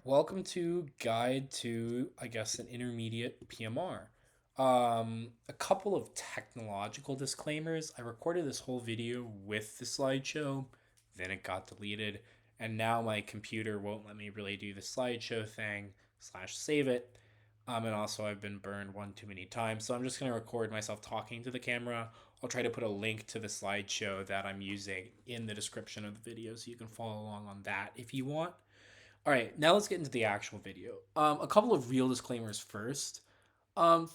Welcome to Guide to, I guess, an intermediate PMR. A couple of technological disclaimers. I recorded this whole video with the slideshow, then it got deleted, and now my computer won't let me really do the slideshow thing slash save it. And also I've been burned one too many times, so I'm just gonna record myself talking to the camera. I'll try to put a link to the slideshow that I'm using in the description of the video so you can follow along on that if you want. All right, now let's get into the actual video. A couple of real disclaimers first.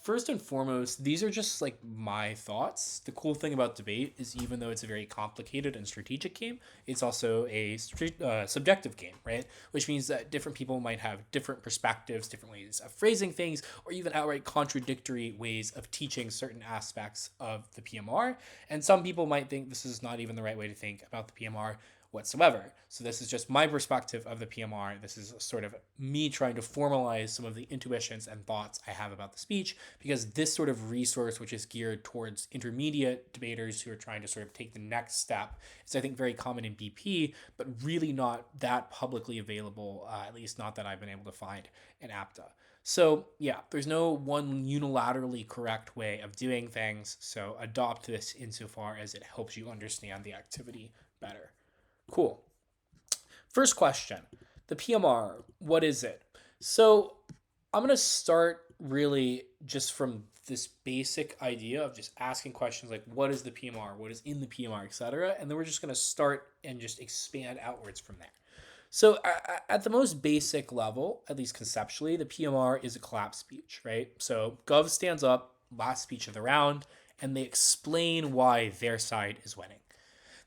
First and foremost, these are just like my thoughts. The cool thing about debate is even though it's a very complicated and strategic game, it's also a subjective game, right? Which means that different people might have different perspectives, different ways of phrasing things, or even outright contradictory ways of teaching certain aspects of the PMR. And some people might think this is not even the right way to think about the PMR whatsoever. So this is just my perspective of the PMR. This is sort of me trying to formalize some of the intuitions and thoughts I have about the speech, because this sort of resource, which is geared towards intermediate debaters who are trying to sort of take the next step, is I think very common in BP, but really not that publicly available, at least not that I've been able to find in APDA. So yeah, there's no one unilaterally correct way of doing things. So adopt this insofar as it helps you understand the activity better. Cool. First question, the PMR, what is it? So I'm going to start really just from this basic idea of just asking questions like what is the PMR, what is in the PMR, etc. And then we're just going to start and just expand outwards from there. So at the most basic level, at least conceptually, the PMR is a collapse speech, right? So Gov stands up, last speech of the round, and they explain why their side is winning.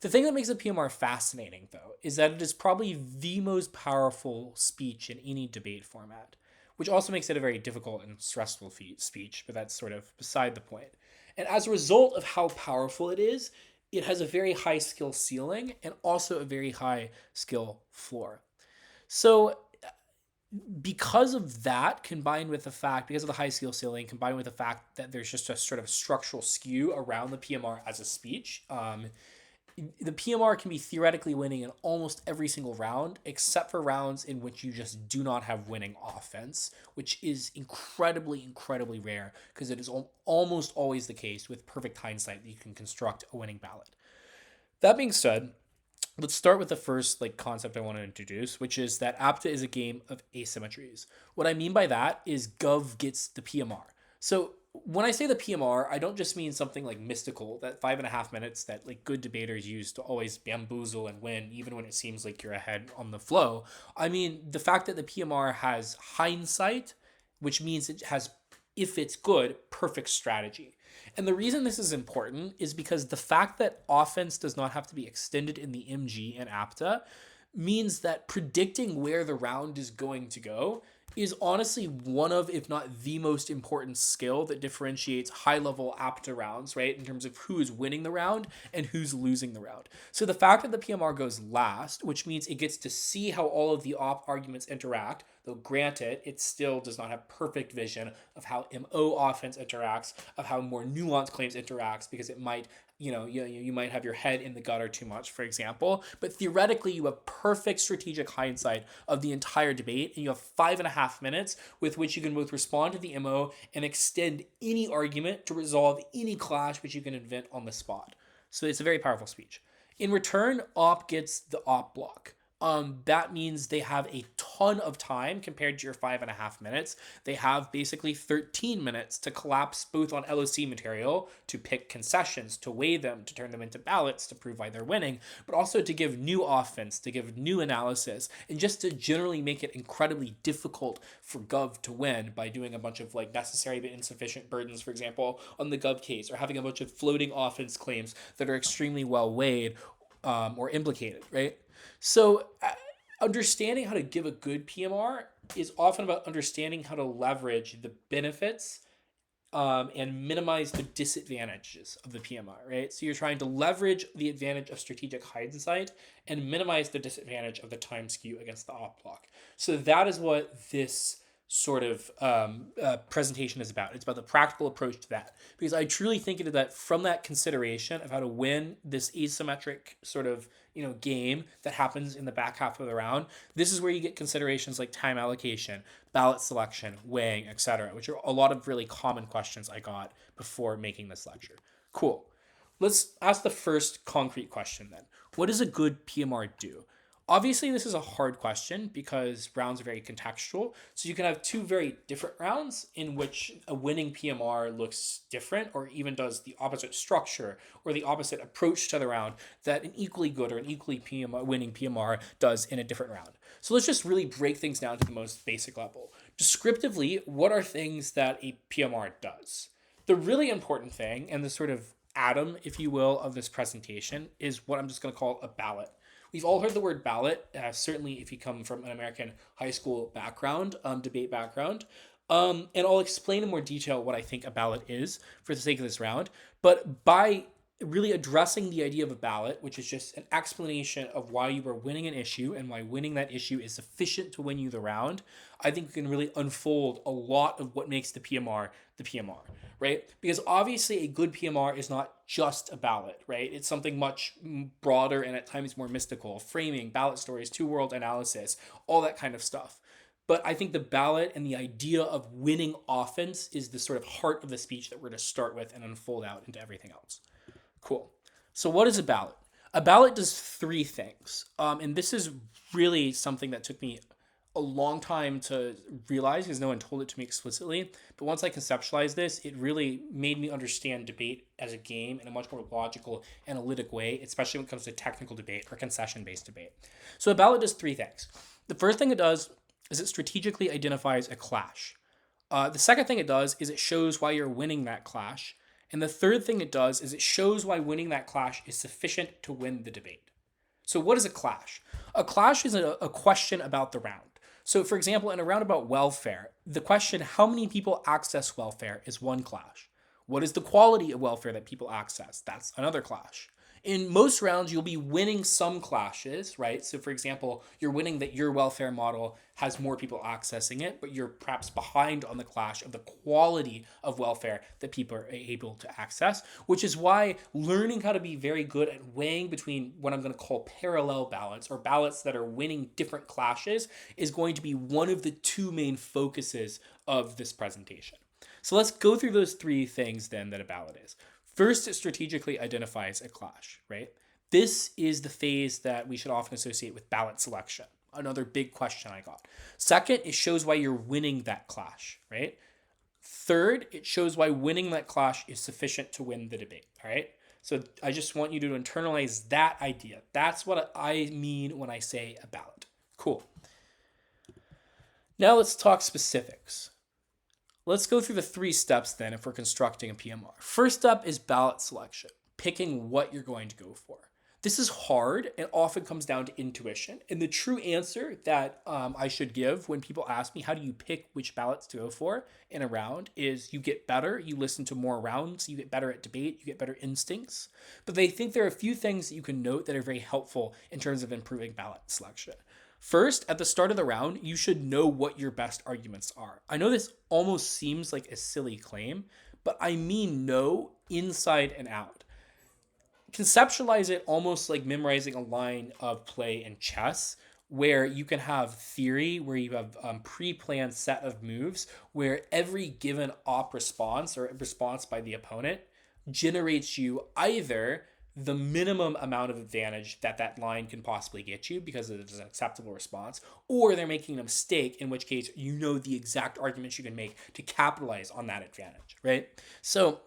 The thing that makes the PMR fascinating, though, is that it is probably the most powerful speech in any debate format, which also makes it a very difficult and stressful speech, but that's sort of beside the point. And as a result of how powerful it has a very high skill ceiling and also a very high skill floor. So because of that, combined with the fact, because of the high skill ceiling, combined with the fact that there's just a sort of structural skew around the PMR as a speech, the PMR can be theoretically winning in almost every single round, except for rounds in which you just do not have winning offense, which is incredibly, incredibly rare because it is almost always the case with perfect hindsight that you can construct a winning ballot. That being said, let's start with the first concept I want to introduce, which is that APTA is a game of asymmetries. What I mean by that is Gov gets the PMR. So when I say the PMR, I don't just mean something like mystical, that 5.5 minutes that good debaters use to always bamboozle and win, even when it seems like you're ahead on the flow. I mean the fact that the PMR has hindsight, which means it has, if it's good, perfect strategy. And the reason this is important is because the fact that offense does not have to be extended in the MG and APTA means that predicting where the round is going to go is honestly one of, if not the most important skill that differentiates high-level APTA rounds, right? In terms of who is winning the round and who's losing the round. So the fact that the PMR goes last, which means it gets to see how all of the op arguments interact, though granted, it still does not have perfect vision of how MO offense interacts, of how more nuanced claims interacts, because it might you might have your head in the gutter too much, for example, but theoretically you have perfect strategic hindsight of the entire debate, and you have 5.5 minutes with which you can both respond to the MO and extend any argument to resolve any clash which you can invent on the spot. So it's a very powerful speech. In return, op gets the op block. That means they have a ton of time compared to your 5.5 minutes. They have basically 13 minutes to collapse both on LOC material, to pick concessions, to weigh them, to turn them into ballots, to prove why they're winning, but also to give new offense, to give new analysis, and just to generally make it incredibly difficult for Gov to win by doing a bunch of necessary but insufficient burdens, for example, on the Gov case, or having a bunch of floating offense claims that are extremely well weighed or implicated, right? So understanding how to give a good PMR is often about understanding how to leverage the benefits and minimize the disadvantages of the PMR, right? So you're trying to leverage the advantage of strategic hindsight and minimize the disadvantage of the time skew against the op block. So that is what this sort of presentation is about. It's about the practical approach to that. Because I truly think it is that from that consideration of how to win this asymmetric sort of game that happens in the back half of the round, this is where you get considerations like time allocation, ballot selection, weighing, etc., which are a lot of really common questions I got before making this lecture. Cool. Let's ask the first concrete question then. What does a good PMR do? Obviously, this is a hard question because rounds are very contextual. So you can have two very different rounds in which a winning PMR looks different or even does the opposite structure or the opposite approach to the round that an equally good or an equally winning PMR does in a different round. So let's just really break things down to the most basic level. Descriptively, what are things that a PMR does? The really important thing and the sort of atom, if you will, of this presentation is what I'm just going to call a ballot. We've all heard the word ballot, certainly if you come from an American high school background, debate background. And I'll explain in more detail what I think a ballot is for the sake of this round. But by really addressing the idea of a ballot, which is just an explanation of why you are winning an issue and why winning that issue is sufficient to win you the round, I think we can really unfold a lot of what makes the PMR, right? Because obviously a good PMR is not just a ballot, right? It's something much broader and at times more mystical, framing, ballot stories, two-world analysis, all that kind of stuff. But I think the ballot and the idea of winning offense is the sort of heart of the speech that we're going to start with and unfold out into everything else. Cool. So what is a ballot? A ballot does three things. And this is really something that took me a long time to realize because no one told it to me explicitly. But once I conceptualized this, it really made me understand debate as a game in a much more logical, analytic way, especially when it comes to technical debate or concession-based debate. So a ballot does three things. The first thing it does is it strategically identifies a clash. The second thing it does is it shows why you're winning that clash. And the third thing it does is it shows why winning that clash is sufficient to win the debate. So what is a clash? A clash is a question about the round. So for example, in a round about welfare, the question, how many people access welfare, is one clash. What is the quality of welfare that people access? That's another clash. In most rounds, you'll be winning some clashes, right? So for example, you're winning that your welfare model has more people accessing it, but you're perhaps behind on the clash of the quality of welfare that people are able to access, which is why learning how to be very good at weighing between what I'm going to call parallel ballots or ballots that are winning different clashes is going to be one of the two main focuses of this presentation. So let's go through those three things then that a ballot is. First, it strategically identifies a clash, right? This is the phase that we should often associate with ballot selection. Another big question I got. Second, it shows why you're winning that clash, right? Third, it shows why winning that clash is sufficient to win the debate, all right? So I just want you to internalize that idea. That's what I mean when I say a ballot. Cool. Now let's talk specifics. Let's go through the three steps then if we're constructing a PMR. First up is ballot selection, picking what you're going to go for. This is hard and often comes down to intuition. And the true answer that I should give when people ask me, how do you pick which ballots to go for in a round, is you get better, you listen to more rounds, you get better at debate, you get better instincts. But they think there are a few things that you can note that are very helpful in terms of improving ballot selection. First, at the start of the round, you should know what your best arguments are. I know this almost seems like a silly claim, but I mean know inside and out. Conceptualize it almost like memorizing a line of play in chess, where you can have theory, where you have pre-planned set of moves, where every given op response or response by the opponent generates you either the minimum amount of advantage that that line can possibly get you because it is an acceptable response, or they're making a mistake, in which case you know the exact arguments you can make to capitalize on that advantage, right? So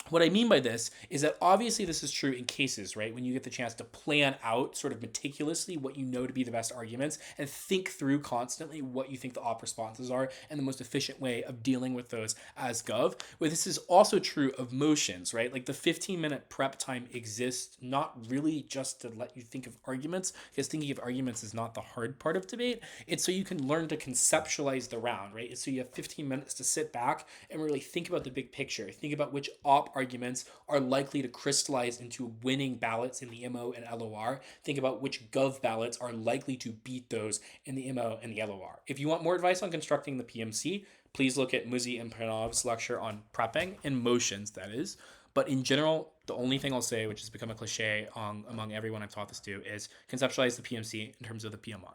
what I mean by this is that obviously this is true in cases, right, when you get the chance to plan out sort of meticulously what you know to be the best arguments and think through constantly what you think the op responses are and the most efficient way of dealing with those as gov. But this is also true of motions, right? Like the 15-minute prep time exists not really just to let you think of arguments, because thinking of arguments is not the hard part of debate. It's so you can learn to conceptualize the round, right? It's so you have 15 minutes to sit back and really think about the big picture, think about which op arguments are likely to crystallize into winning ballots in the MO and LOR, think about which gov ballots are likely to beat those in the MO and the LOR. If you want more advice on constructing the PMC, please look at Muzi and Pranov's lecture on prepping and motions, that is. But in general, the only thing I'll say, which has become a cliche among everyone I've taught this to, is conceptualize the PMC in terms of the PMR.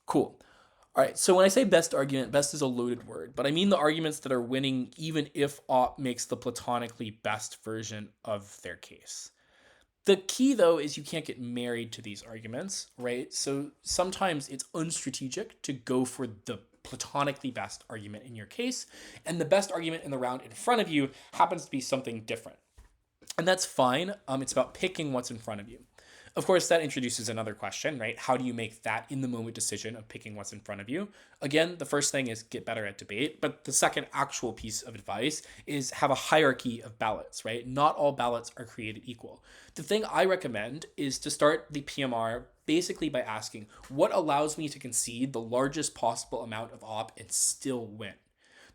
Cool. All right, so when I say best argument, best is a loaded word, but I mean the arguments that are winning even if op makes the platonically best version of their case. The key, though, is you can't get married to these arguments, right? So sometimes it's unstrategic to go for the platonically best argument in your case, and the best argument in the round in front of you happens to be something different. And that's fine. It's about picking what's in front of you. Of course, that introduces another question, right? How do you make that in the moment decision of picking what's in front of you? Again, the first thing is get better at debate, but the second actual piece of advice is have a hierarchy of ballots, right? Not all ballots are created equal. The thing I recommend is to start the PMR basically by asking, what allows me to concede the largest possible amount of op and still win?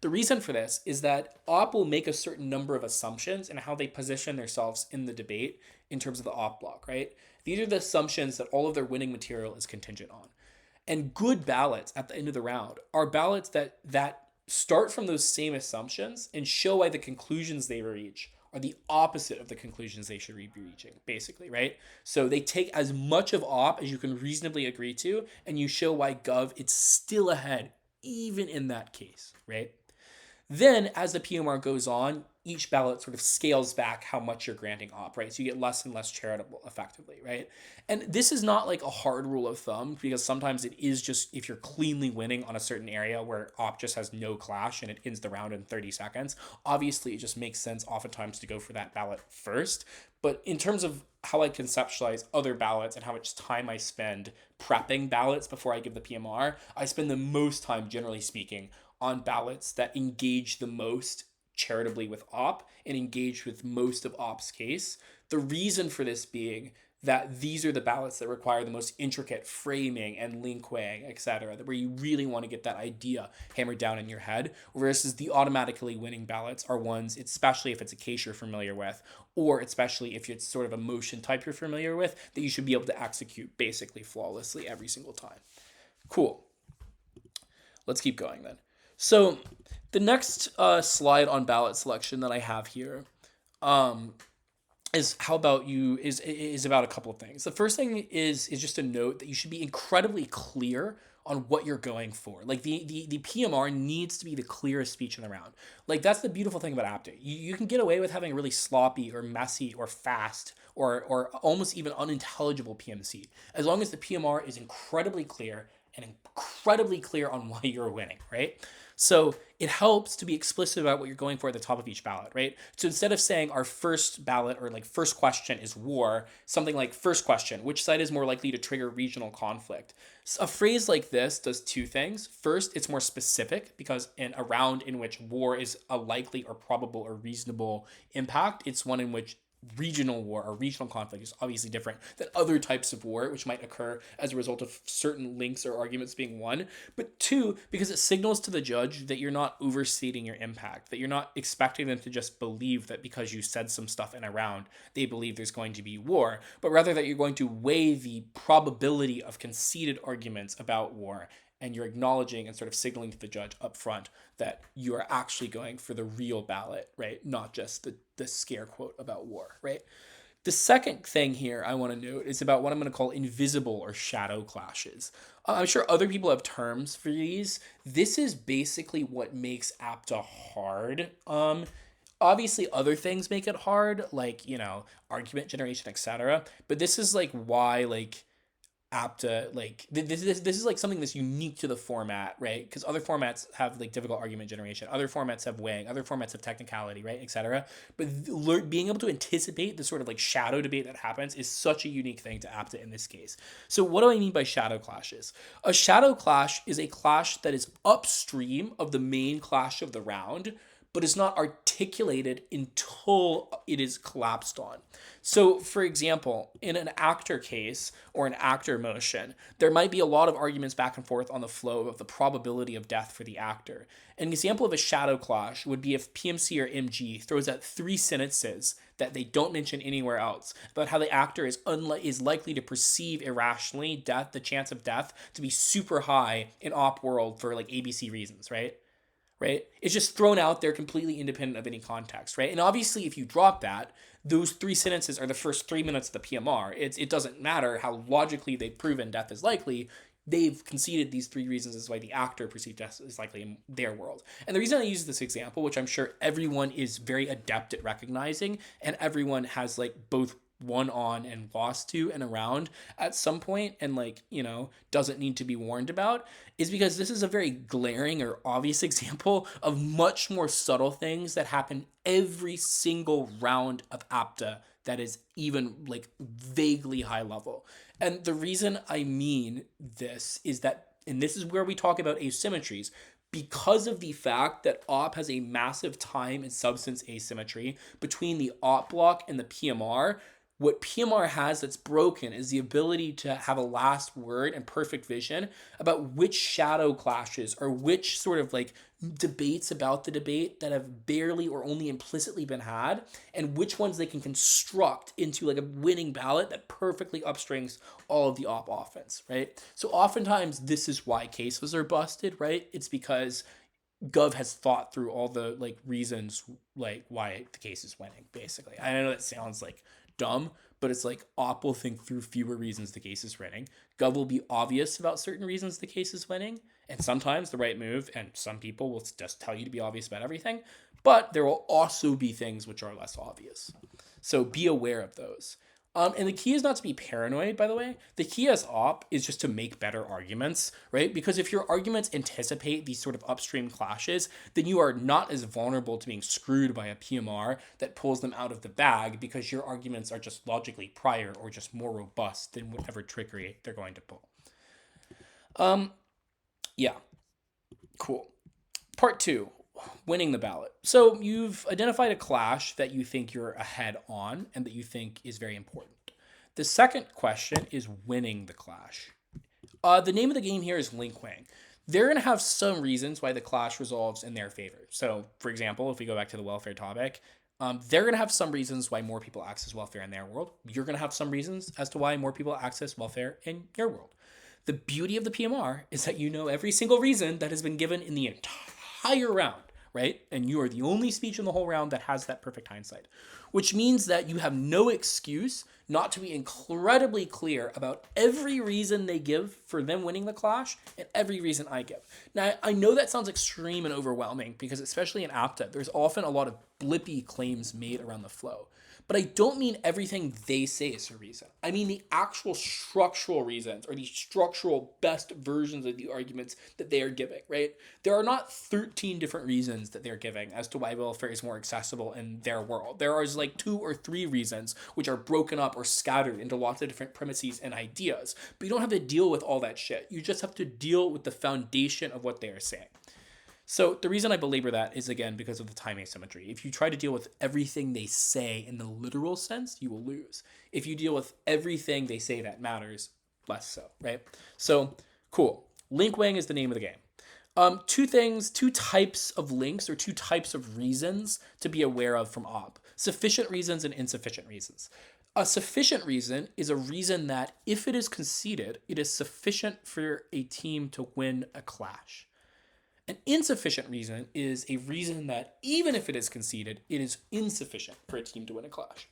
The reason for this is that op will make a certain number of assumptions in how they position themselves in the debate in terms of the op block, right? These are the assumptions that all of their winning material is contingent on. And good ballots at the end of the round are ballots that start from those same assumptions and show why the conclusions they reach are the opposite of the conclusions they should be reaching, basically, right? So they take as much of op as you can reasonably agree to, and you show why gov it's still ahead, even in that case, right? Then, as the PMR goes on, each ballot sort of scales back how much you're granting op, right? So you get less and less charitable, effectively, right? And this is not like a hard rule of thumb, because sometimes it is just if you're cleanly winning on a certain area where op just has no clash and it ends the round in 30 seconds, obviously it just makes sense oftentimes to go for that ballot first. But in terms of how I conceptualize other ballots and how much time I spend prepping ballots before I give the PMR, I spend the most time, generally speaking, on ballots that engage the most charitably with op and engage with most of op's case. The reason for this being that these are the ballots that require the most intricate framing and linkwang, etc., where you really want to get that idea hammered down in your head, versus the automatically winning ballots are ones, especially if it's a case you're familiar with, or especially if it's sort of a motion type you're familiar with, that you should be able to execute basically flawlessly every single time. Cool. Let's keep going then. So the next slide on ballot selection that I have here is about a couple of things. The first thing is just a note that you should be incredibly clear on what you're going for. Like the PMR needs to be the clearest speech in the round. Like that's the beautiful thing about APDA. You can get away with having a really sloppy or messy or fast or almost even unintelligible PMC, as long as the PMR is incredibly clear and incredibly clear on why you're winning, right? So it helps to be explicit about what you're going for at the top of each ballot, right? So instead of saying our first ballot or like first question is war, something like first question, which side is more likely to trigger regional conflict? So a phrase like this does two things. First, it's more specific because in a round in which war is a likely or probable or reasonable impact, it's one in which regional war or regional conflict is obviously different than other types of war, which might occur as a result of certain links or arguments being won. But two, because it signals to the judge that you're not overstating your impact, that you're not expecting them to just believe that because you said some stuff in a round, they believe there's going to be war, but rather that you're going to weigh the probability of conceded arguments about war, and you're acknowledging and sort of signaling to the judge up front that you are actually going for the real ballot, right? Not just the scare quote about war, right? The second thing here I want to note is about what I'm going to call invisible or shadow clashes. I'm sure other people have terms for these. This is basically what makes APDA hard. Obviously other things make it hard, like, argument generation, etc. But this is like why APDA, like this is like something that's unique to the format, right? Because other formats have like difficult argument generation, other formats have weighing, other formats have technicality, right, etc. But being able to anticipate the sort of like shadow debate that happens is such a unique thing to APDA in this case. So what do I mean by shadow clashes? A shadow clash is a clash that is upstream of the main clash of the round, but is not articulated until it is collapsed on. So, for example, in an actor case or an actor motion, there might be a lot of arguments back and forth on the flow of the probability of death for the actor. An example of a shadow clash would be if PMC or MG throws out 3 sentences that they don't mention anywhere else about how the actor is likely to perceive irrationally the chance of death to be super high in op world for like ABC reasons, right? Right? It's just thrown out there completely independent of any context, right? And obviously, if you drop that, those 3 sentences are the first 3 minutes of the PMR. It doesn't matter how logically they've proven death is likely. They've conceded these 3 reasons as why the actor perceived death is likely in their world. And the reason I use this example, which I'm sure everyone is very adept at recognizing, and everyone has like both won on and lost to and around at some point and like, doesn't need to be warned about, is because this is a very glaring or obvious example of much more subtle things that happen every single round of APDA that is even like vaguely high level. And the reason I mean this is that, and this is where we talk about asymmetries, because of the fact that op has a massive time and substance asymmetry between the op block and the PMR. What PMR has that's broken is the ability to have a last word and perfect vision about which shadow clashes or which sort of like debates about the debate that have barely or only implicitly been had, and which ones they can construct into like a winning ballot that perfectly upstrings all of the op offense, right? So oftentimes this is why cases are busted, right? It's because Gov has thought through all the like reasons like why the case is winning, basically. I know that sounds like dumb, but it's like op will think through fewer reasons the case is winning. Gov will be obvious about certain reasons the case is winning, and sometimes the right move, and some people will just tell you to be obvious about everything, but there will also be things which are less obvious. So be aware of those. And the key is not to be paranoid, by the way. The key as op is just to make better arguments, right? Because if your arguments anticipate these sort of upstream clashes, then you are not as vulnerable to being screwed by a PMR that pulls them out of the bag because your arguments are just logically prior or just more robust than whatever trickery they're going to pull. Yeah, cool. Part 2. Winning the ballot. So you've identified a clash that you think you're ahead on and that you think is very important. The second question is winning the clash. The name of the game here is link weighing. They're going to have some reasons why the clash resolves in their favor. So, for example, if we go back to the welfare topic, they're going to have some reasons why more people access welfare in their world. You're going to have some reasons as to why more people access welfare in your world. The beauty of the PMR is that you know every single reason that has been given in the entire round, right? And you are the only speech in the whole round that has that perfect hindsight, which means that you have no excuse not to be incredibly clear about every reason they give for them winning the clash and every reason I give. Now, I know that sounds extreme and overwhelming because especially in APDA, there's often a lot of blippy claims made around the flow. But I don't mean everything they say is a reason. I mean the actual structural reasons or the structural best versions of the arguments that they are giving, right? There are not 13 different reasons that they're giving as to why welfare is more accessible in their world. There are like 2 or 3 reasons which are broken up or scattered into lots of different premises and ideas. But you don't have to deal with all that shit. You just have to deal with the foundation of what they are saying. So the reason I belabor that is, again, because of the time asymmetry. If you try to deal with everything they say in the literal sense, you will lose. If you deal with everything they say that matters, less so, right? So, cool. Link weighing is the name of the game. 2 types of links or 2 types of reasons to be aware of from op. Sufficient reasons and insufficient reasons. A sufficient reason is a reason that, if it is conceded, it is sufficient for a team to win a clash. An insufficient reason is a reason that, even if it is conceded, it is insufficient for a team to win a clash.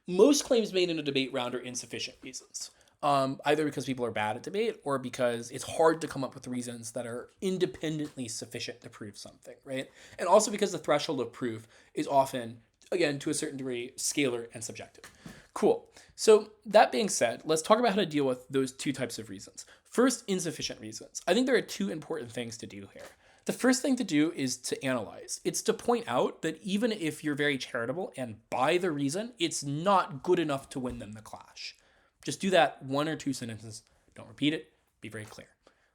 Most claims made in a debate round are insufficient reasons, either because people are bad at debate or because it's hard to come up with reasons that are independently sufficient to prove something, right? And also because the threshold of proof is often, again, to a certain degree, scalar and subjective. Cool. So that being said, let's talk about how to deal with those 2 types of reasons. First, insufficient reasons. I think there are 2 important things to do here. The first thing to do is to analyze. It's to point out that even if you're very charitable and buy the reason, it's not good enough to win them the clash. Just do that 1 or 2 sentences. Don't repeat it. Be very clear.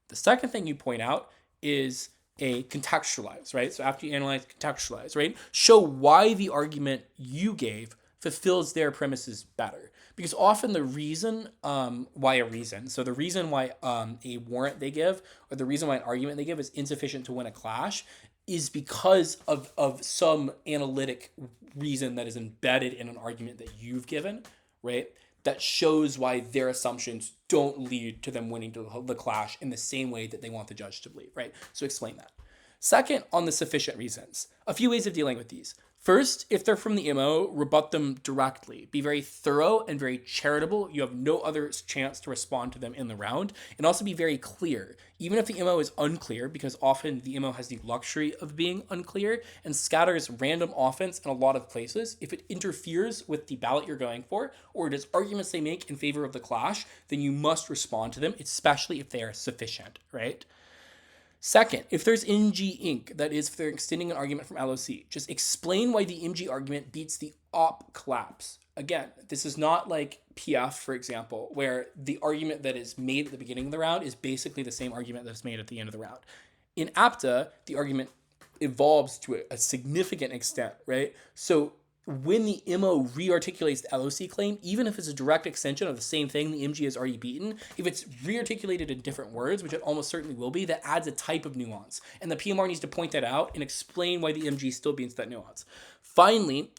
The second thing you point out is a contextualize, right? So after you analyze, contextualize, right? Show why the argument you gave fulfills their premises better. Because often the reason why a reason, so the reason why a warrant they give or the reason why an argument they give is insufficient to win a clash is because of some analytic reason that is embedded in an argument that you've given, right? That shows why their assumptions don't lead to them winning the clash in the same way that they want the judge to believe, right? So explain that. Second, on the sufficient reasons, a few ways of dealing with these. First, if they're from the MO, rebut them directly. Be very thorough and very charitable. You have no other chance to respond to them in the round. And also be very clear. Even if the MO is unclear, because often the MO has the luxury of being unclear and scatters random offense in a lot of places, if it interferes with the ballot you're going for, or it is arguments they make in favor of the clash, then you must respond to them, especially if they are sufficient, right? Second, if there's MG Inc., that is, if they're extending an argument from LOC, just explain why the MG argument beats the op collapse. Again, this is not like PF, for example, where the argument that is made at the beginning of the round is basically the same argument that's made at the end of the round. In APDA, the argument evolves to a significant extent, right? So when the MO re-articulates the LOC claim, even if it's a direct extension of the same thing the MG has already beaten, if it's re-articulated in different words, which it almost certainly will be, that adds a type of nuance. And the PMR needs to point that out and explain why the MG still beats that nuance. Finally,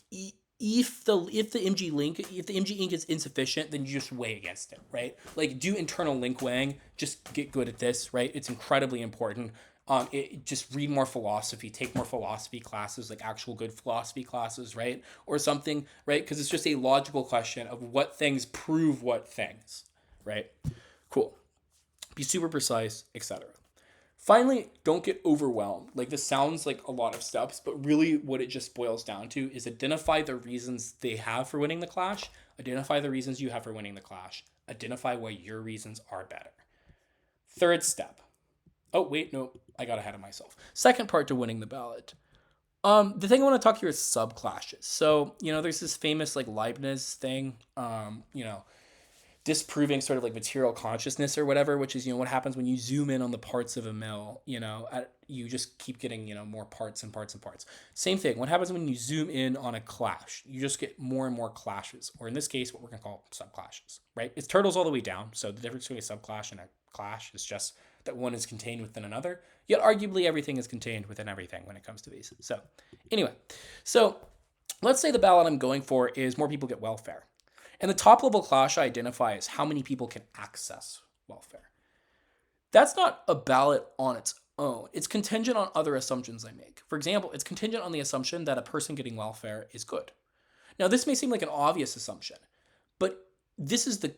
if the MG Inc is insufficient, then you just weigh against it, right? Like do internal link weighing, just get good at this, right? It's incredibly important. Just read more philosophy, take more philosophy classes, like actual good philosophy classes, right? Or something, right? Because it's just a logical question of what things prove what things, right? Cool. Be super precise, etc. Finally, don't get overwhelmed. Like this sounds like a lot of steps, but really what it just boils down to is identify the reasons they have for winning the clash, identify the reasons you have for winning the clash, identify why your reasons are better. Third step. Oh, wait, no, I got ahead of myself. Second part to winning the ballot. The thing I want to talk here is subclashes. So, there's this famous like Leibniz thing, disproving sort of like material consciousness or whatever, which is, what happens when you zoom in on the parts of a mill, you just keep getting, more parts and parts and parts. Same thing. What happens when you zoom in on a clash? You just get more and more clashes, or in this case, what we're going to call subclashes, right? It's turtles all the way down. So the difference between a subclash and a clash is just that one is contained within another, yet arguably everything is contained within everything when it comes to these. So anyway, let's say the ballot I'm going for is more people get welfare. And the top level clash I identify is how many people can access welfare. That's not a ballot on its own. It's contingent on other assumptions I make. For example, it's contingent on the assumption that a person getting welfare is good. Now, this may seem like an obvious assumption, but this is the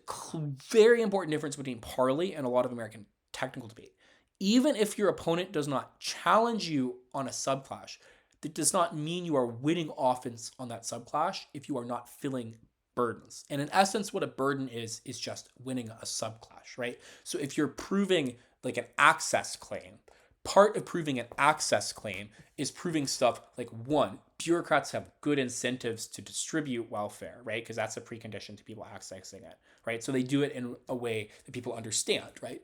very important difference between parley and a lot of American technical debate. Even if your opponent does not challenge you on a subclash, that does not mean you are winning offense on that subclash if you are not filling burdens. And in essence, what a burden is just winning a subclash, right? So if you're proving like an access claim, part of proving an access claim is proving stuff like, one, bureaucrats have good incentives to distribute welfare, right? Because that's a precondition to people accessing it, right? So they do it in a way that people understand, right?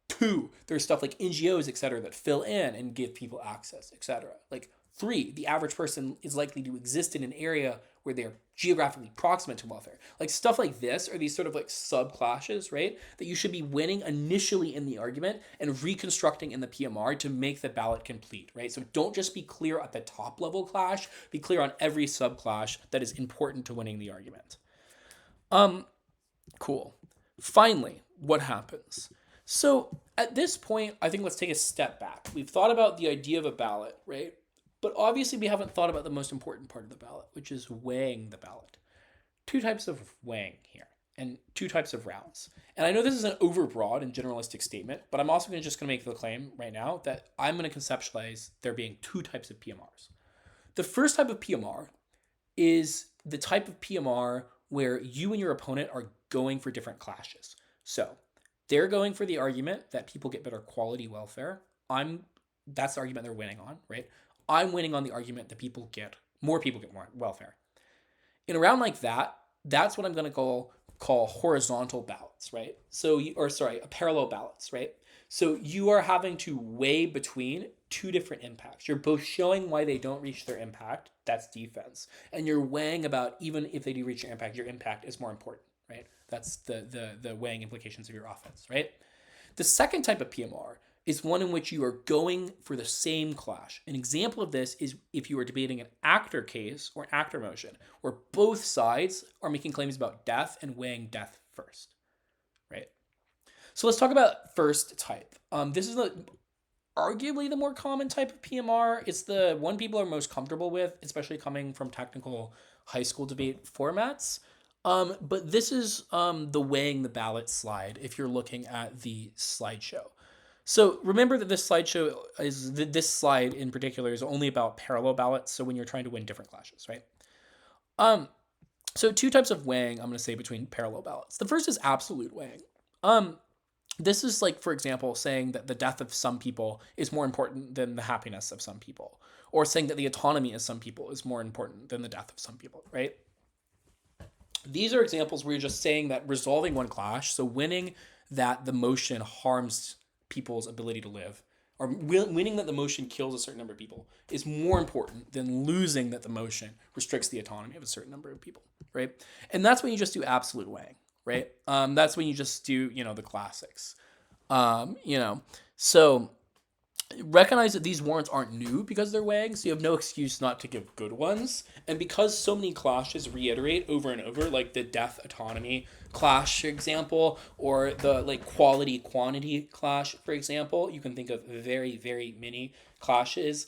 Two, there's stuff like NGOs, et cetera, that fill in and give people access, et cetera. Like three, the average person is likely to exist in an area where they're geographically proximate to welfare. Like stuff like this are these sort of like subclashes, right? That you should be winning initially in the argument and reconstructing in the PMR to make the ballot complete, right? So don't just be clear at the top level clash, be clear on every subclash that is important to winning the argument. Cool. Finally, what happens? So at this point, I think let's take a step back. We've thought about the idea of a ballot, right? But obviously we haven't thought about the most important part of the ballot, which is weighing the ballot. Two types of weighing here and two types of rounds. And I know this is an overbroad and generalistic statement, but I'm also just going to make the claim right now that I'm going to conceptualize there being two types of PMRs. The first type of PMR is the type of PMR where you and your opponent are going for different clashes. So they're going for the argument that people get better quality welfare. That's the argument they're winning on, right? I'm winning on the argument that more people get more welfare. In a round like that, that's what I'm going to call horizontal ballots, right? Parallel ballots, right? So you are having to weigh between two different impacts. You're both showing why they don't reach their impact, that's defense, and you're weighing about even if they do reach your impact is more important, right? That's the weighing implications of your offense, right? The second type of PMR is one in which you are going for the same clash. An example of this is if you are debating an actor case or actor motion, where both sides are making claims about death and weighing death first, right? So let's talk about first type. This is arguably the more common type of PMR. It's the one people are most comfortable with, especially coming from technical high school debate formats. But this is the weighing the ballot slide if you're looking at the slideshow. So remember that this slide in particular is only about parallel ballots. So when you're trying to win different clashes, right? So two types of weighing I'm going to say between parallel ballots. The first is absolute weighing. This is like, for example, saying that the death of some people is more important than the happiness of some people, or saying that the autonomy of some people is more important than the death of some people, right? These are examples where you're just saying that resolving one clash, so winning that the motion harms people's ability to live, or winning that the motion kills a certain number of people, is more important than losing that the motion restricts the autonomy of a certain number of people, right? And that's when you just do absolute weighing, right? That's when you just do, the classics. So recognize that these warrants aren't new because they're weighing, so you have no excuse not to give good ones. And because so many clashes reiterate over and over, like the death autonomy clash, for example, or the quality quantity clash, for example, you can think of very, very many clashes,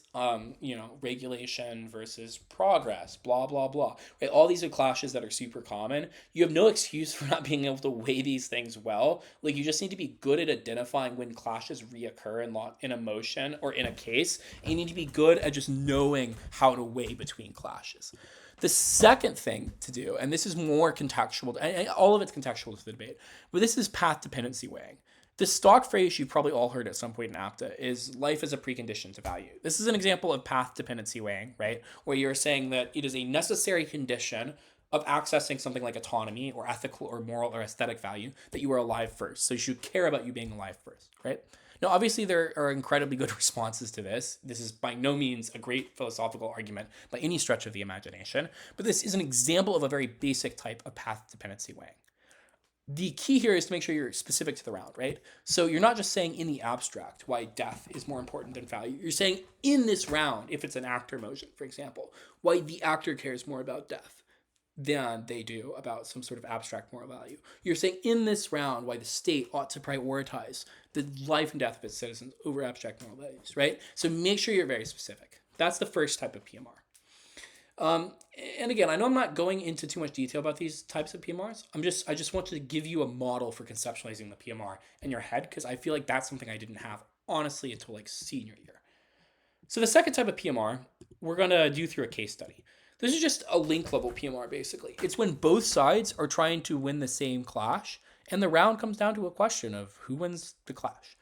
regulation versus progress, blah, blah, blah. Right? All these are clashes that are super common. You have no excuse for not being able to weigh these things well. You just need to be good at identifying when clashes reoccur in a motion or in a case. And you need to be good at just knowing how to weigh between clashes. The second thing to do, and this is more contextual, and all of it's contextual to the debate, but this is path dependency weighing. The stock phrase you've probably all heard at some point in APDA is life is a precondition to value. This is an example of path dependency weighing, right? Where you're saying that it is a necessary condition of accessing something like autonomy or ethical or moral or aesthetic value that you are alive first. So you should care about you being alive first, right? Now, obviously, there are incredibly good responses to this. This is by no means a great philosophical argument by any stretch of the imagination, but this is an example of a very basic type of path dependency weighing. The key here is to make sure you're specific to the round, right? So you're not just saying in the abstract why death is more important than value. You're saying in this round, if it's an actor motion, for example, why the actor cares more about death than they do about some sort of abstract moral value. You're saying in this round why the state ought to prioritize the life and death of its citizens over abstract moral values, right? So make sure you're very specific. That's the first type of PMR. And again, I know I'm not going into too much detail about these types of PMRs. I just want to give you a model for conceptualizing the PMR in your head, because I feel like that's something I didn't have, honestly, until senior year. So the second type of PMR, we're going to do through a case study. This is just a link level PMR, basically. It's when both sides are trying to win the same clash, and the round comes down to a question of who wins the clash.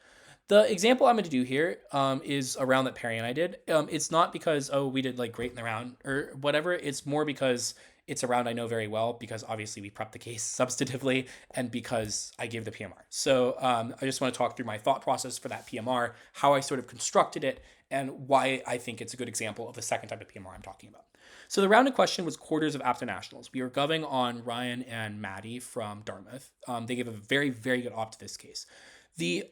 The example I'm going to do here is a round that Perry and I did. It's not because, we did great in the round or whatever. It's more because it's a round I know very well, because obviously we prepped the case substantively and because I gave the PMR. So I just want to talk through my thought process for that PMR, how I sort of constructed it, and why I think it's a good example of the second type of PMR I'm talking about. So the round in question was quarters of APTA Nationals. We were goving on Ryan and Maddie from Dartmouth. They gave a very, very good op to this case. The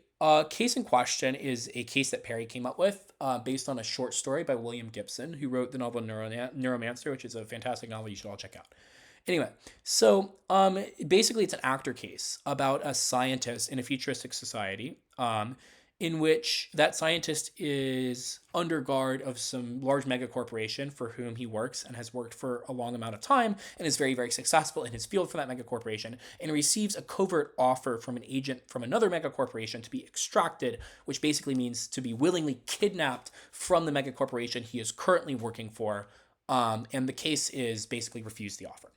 case in question is a case that Perry came up with based on a short story by William Gibson, who wrote the novel Neuromancer, which is a fantastic novel you should all check out. Anyway, so basically it's an actor case about a scientist in a futuristic society in which that scientist is under guard of some large mega corporation for whom he works and has worked for a long amount of time and is very, very successful in his field for that mega corporation, and receives a covert offer from an agent from another mega corporation to be extracted, which basically means to be willingly kidnapped from the mega corporation he is currently working for, and the case is basically refuse the offer.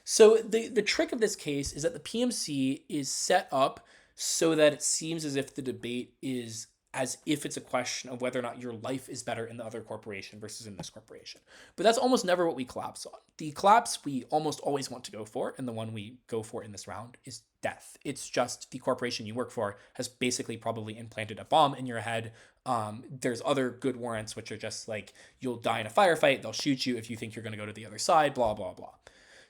So the trick of this case is that the PMC is set up so that it seems as if the debate is as if it's a question of whether or not your life is better in the other corporation versus in this corporation. But that's almost never what we collapse on. The collapse we almost always want to go for, and the one we go for in this round, is death. It's just the corporation you work for has basically probably implanted a bomb in your head. There's other good warrants, which are just like, you'll die in a firefight, they'll shoot you if you think you're going to go to the other side, blah, blah, blah.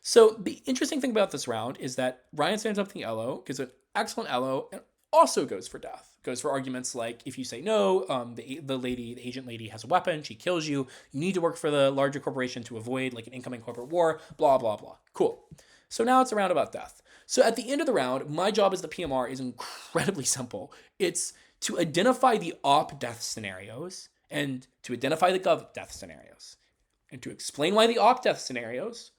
So the interesting thing about this round is that Ryan stands up the LO, gives an excellent LO, and also goes for death. Goes for arguments like, if you say no, the agent lady has a weapon, she kills you, you need to work for the larger corporation to avoid like an incoming corporate war, blah, blah, blah. Cool. So now it's a round about death. So at the end of the round, my job as the PMR is incredibly simple. It's to identify the op death scenarios and to identify the gov death scenarios and to explain why the op death scenarios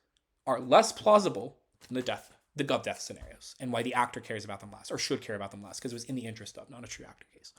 are less plausible than the gov death scenarios, and why the actor cares about them less, or should care about them less, because it was in the interest of, not a true actor case.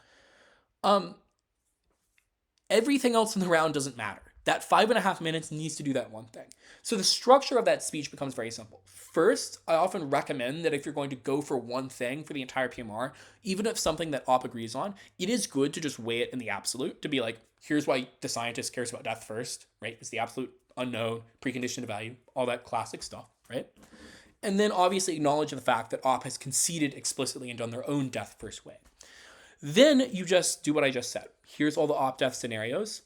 Everything else in the round doesn't matter. That 5.5 minutes needs to do that one thing. So the structure of that speech becomes very simple. First, I often recommend that if you're going to go for one thing for the entire PMR, even if something that op agrees on, it is good to just weigh it in the absolute, to be like, here's why the scientist cares about death first, right? It's the absolute unknown, precondition to value, all that classic stuff, right? And then obviously acknowledge the fact that op has conceded explicitly and done their own death first way. Then you just do what I just said. Here's all the op death scenarios.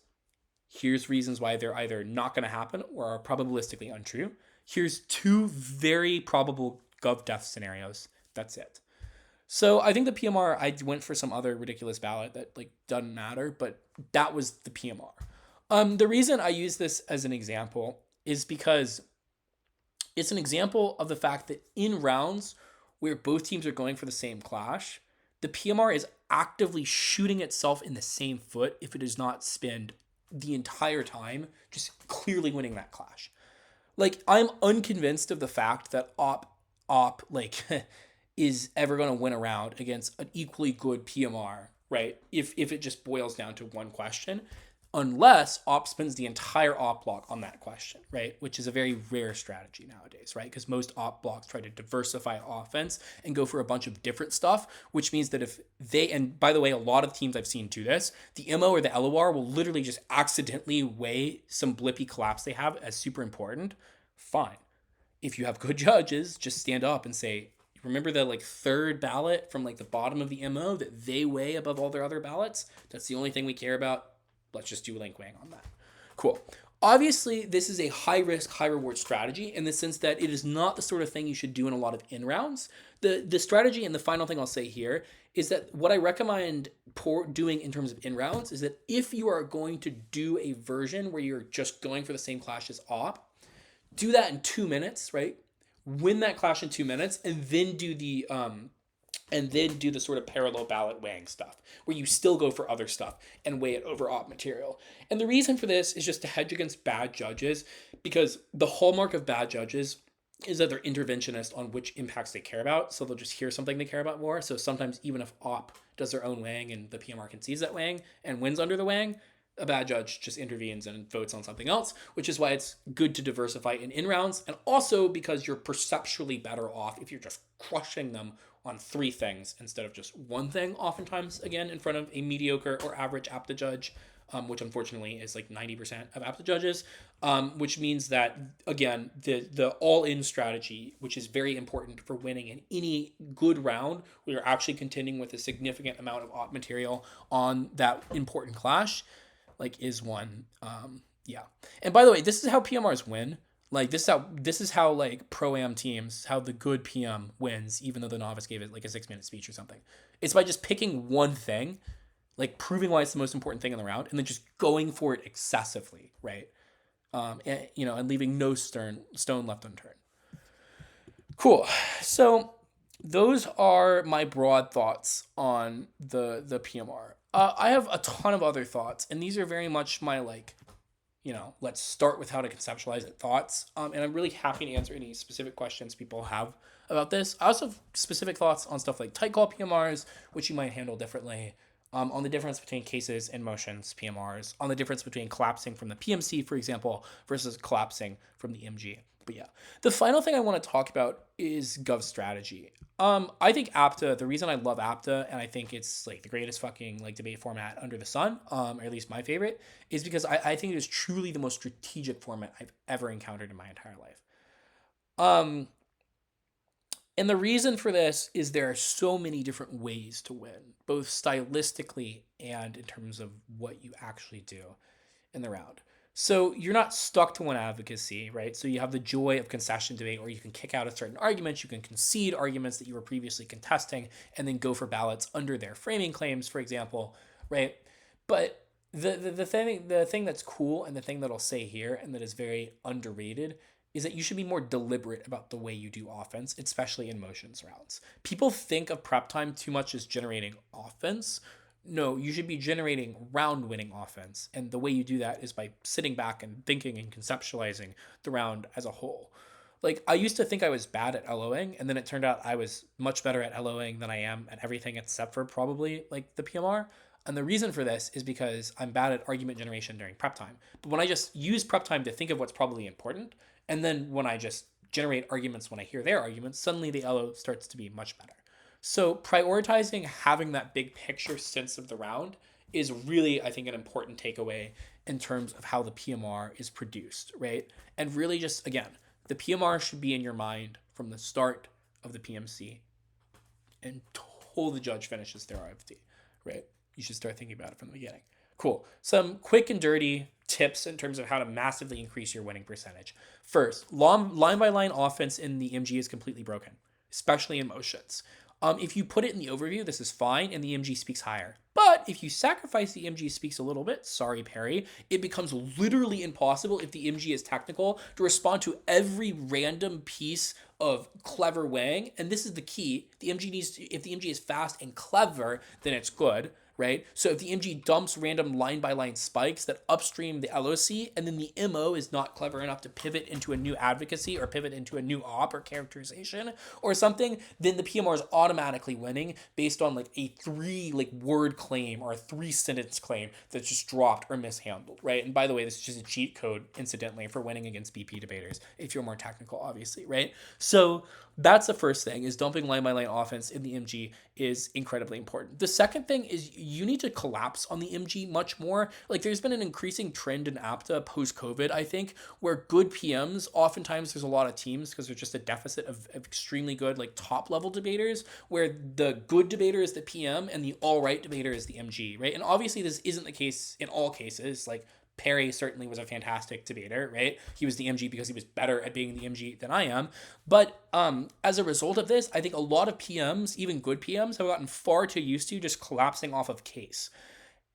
Here's reasons why they're either not going to happen or are probabilistically untrue. Here's 2 very probable gov death scenarios. That's it. So I think the PMR, I went for some other ridiculous ballot that like doesn't matter, but that was the PMR. The reason I use this as an example is because it's an example of the fact that in rounds where both teams are going for the same clash, the PMR is actively shooting itself in the same foot if it does not spend the entire time just clearly winning that clash. Like, I'm unconvinced of the fact that op like is ever going to win a round against an equally good PMR, right? If it just boils down to one question, unless op spends the entire op block on that question, right? Which is a very rare strategy nowadays, right? Because most op blocks try to diversify offense and go for a bunch of different stuff, which means that if they, and by the way, a lot of teams I've seen do this, the MO or the LOR will literally just accidentally weigh some blippy collapse they have as super important. Fine. If you have good judges, just stand up and say, remember the like third ballot from like the bottom of the MO that they weigh above all their other ballots? That's the only thing we care about. Let's just do link weighing on that. Cool. Obviously, this is a high risk, high reward strategy in the sense that it is not the sort of thing you should do in a lot of in rounds. The strategy, and the final thing I'll say here, is that what I recommend doing in terms of in rounds is that if you are going to do a version where you're just going for the same clash as op, do that in 2 minutes, right? Win that clash in 2 minutes, and then do the sort of parallel ballot weighing stuff where you still go for other stuff and weigh it over op material. And the reason for this is just to hedge against bad judges, because the hallmark of bad judges is that they're interventionist on which impacts they care about. So they'll just hear something they care about more. So sometimes even if op does their own weighing and the PMR concedes that weighing and wins under the weighing, a bad judge just intervenes and votes on something else, which is why it's good to diversify in rounds, and also because you're perceptually better off if you're just crushing them on 3 things instead of just one thing, oftentimes, again, in front of a mediocre or average APDA judge, which unfortunately is like 90% of APDA judges, which means that, again, the all-in strategy, which is very important for winning in any good round, where you're actually contending with a significant amount of op material on that important clash, like, is one. Yeah. And by the way, this is how PMRs win. Like, this is how like pro-am teams, how the good PM wins, even though the novice gave it like a 6-minute speech or something. It's by just picking one thing, like proving why it's the most important thing in the round, and then just going for it excessively, right? And leaving no stone left unturned. Cool. So those are my broad thoughts on the PMR. I have a ton of other thoughts, and these are very much my let's start with how to conceptualize it thoughts. And I'm really happy to answer any specific questions people have about this. I also have specific thoughts on stuff like tight call PMRs, which you might handle differently, on the difference between cases and motions PMRs, on the difference between collapsing from the PMC, for example, versus collapsing from the MG. But yeah, the final thing I want to talk about is Gov strategy. I think APDA. The reason I love APDA and I think it's like the greatest fucking like debate format under the sun, or at least my favorite, is because I think it is truly the most strategic format I've ever encountered in my entire life. Um, and the reason for this is there are so many different ways to win, both stylistically and in terms of what you actually do in the round. So you're not stuck to one advocacy, right? So you have the joy of concession debate, or you can kick out a certain argument, you can concede arguments that you were previously contesting, and then go for ballots under their framing claims, for example, right? But the thing that's cool and the thing that I'll say here and that is very underrated is that you should be more deliberate about the way you do offense, especially in motions rounds. People think of prep time too much as generating offense. No, you should be generating round winning offense. And the way you do that is by sitting back and thinking and conceptualizing the round as a whole. Like, I used to think I was bad at LOing, and then it turned out I was much better at LOing than I am at everything except for probably like the PMR. And the reason for this is because I'm bad at argument generation during prep time. But when I just use prep time to think of what's probably important, and then when I just generate arguments when I hear their arguments, suddenly the LO starts to be much better. So prioritizing having that big picture sense of the round is really, I think, an important takeaway in terms of how the PMR is produced, right? And really just, again, the PMR should be in your mind from the start of the PMC until the judge finishes their RFD, right? You should start thinking about it from the beginning. Cool. Some quick and dirty tips in terms of how to massively increase your winning percentage. First, line by line offense in the MG is completely broken, especially in motions. If you put it in the overview, this is fine, and the MG speaks higher. But if you sacrifice the MG speaks a little bit, sorry, Perry, it becomes literally impossible if the MG is technical to respond to every random piece of clever weighing. And this is the key. The MG needs to, if the MG is fast and clever, then it's good, right? So if the MG dumps random line by line spikes that upstream the LOC, and then the MO is not clever enough to pivot into a new advocacy or pivot into a new op or characterization or something, then the PMR is automatically winning based on like a 3 like word claim or a 3 sentence claim that's just dropped or mishandled, right? And by the way, this is just a cheat code, incidentally, for winning against BP debaters if you're more technical, obviously, right? So that's the first thing, is dumping line by line offense in the MG is incredibly important. The second thing is you need to collapse on the MG much more. Like, there's been an increasing trend in APTA post-COVID, I think, where good PMs, oftentimes there's a lot of teams because there's just a deficit of extremely good like top level debaters, where the good debater is the PM and the all right debater is the MG, right? And obviously this isn't the case in all cases. Like, Perry certainly was a fantastic debater, right? He was the MG because he was better at being the MG than I am. But as a result of this, I think a lot of PMs, even good PMs, have gotten far too used to just collapsing off of Case.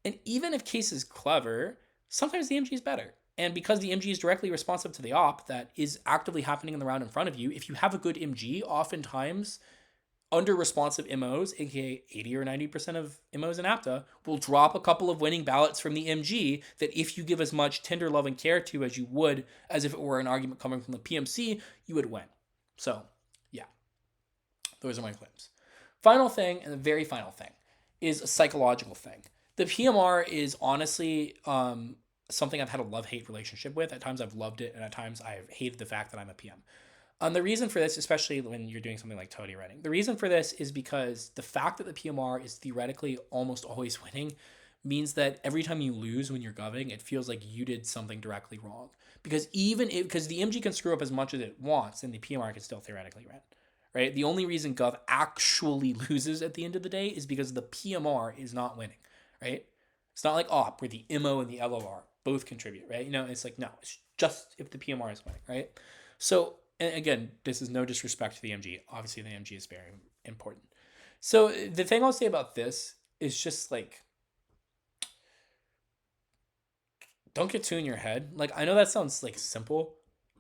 And even if Case is clever, sometimes the MG is better. And because the MG is directly responsive to the op that is actively happening in the round in front of you, if you have a good MG, oftentimes under responsive MOs, aka 80 or 90% of MOs in APTA, will drop a couple of winning ballots from the MG that if you give as much tender love and care to as you would as if it were an argument coming from the PMC, you would win. So, yeah, those are my claims. Final thing, and the very final thing, is a psychological thing. The PMR is honestly something I've had a love-hate relationship with. At times I've loved it, and at times I've hated the fact that I'm a PM. The reason for this, especially when you're doing something like toady writing, the reason for this is because the fact that the PMR is theoretically almost always winning means that every time you lose when you're goving, it feels like you did something directly wrong. Because because the MG can screw up as much as it wants, and the PMR can still theoretically win, right? The only reason gov actually loses at the end of the day is because the PMR is not winning, right? It's not like op where the MO and the LOR both contribute, right? It's like, no, it's just if the PMR is winning, right? So, and again, this is no disrespect to the MG. Obviously, the MG is very important. So the thing I'll say about this is just like, don't get too in your head. Like, I know that sounds like simple,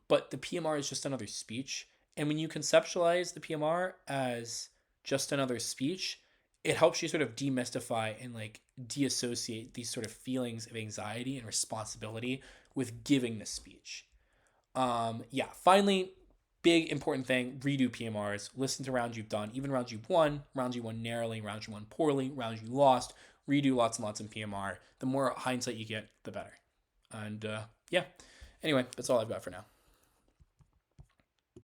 but the PMR is just another speech. And when you conceptualize the PMR as just another speech, it helps you sort of demystify and like deassociate these sort of feelings of anxiety and responsibility with giving the speech. Finally, big important thing, redo PMRs. Listen to rounds you've done, even rounds you've won, rounds you won narrowly, rounds you won poorly, rounds you lost. Redo lots and lots in PMR. The more hindsight you get, the better. And anyway, that's all I've got for now.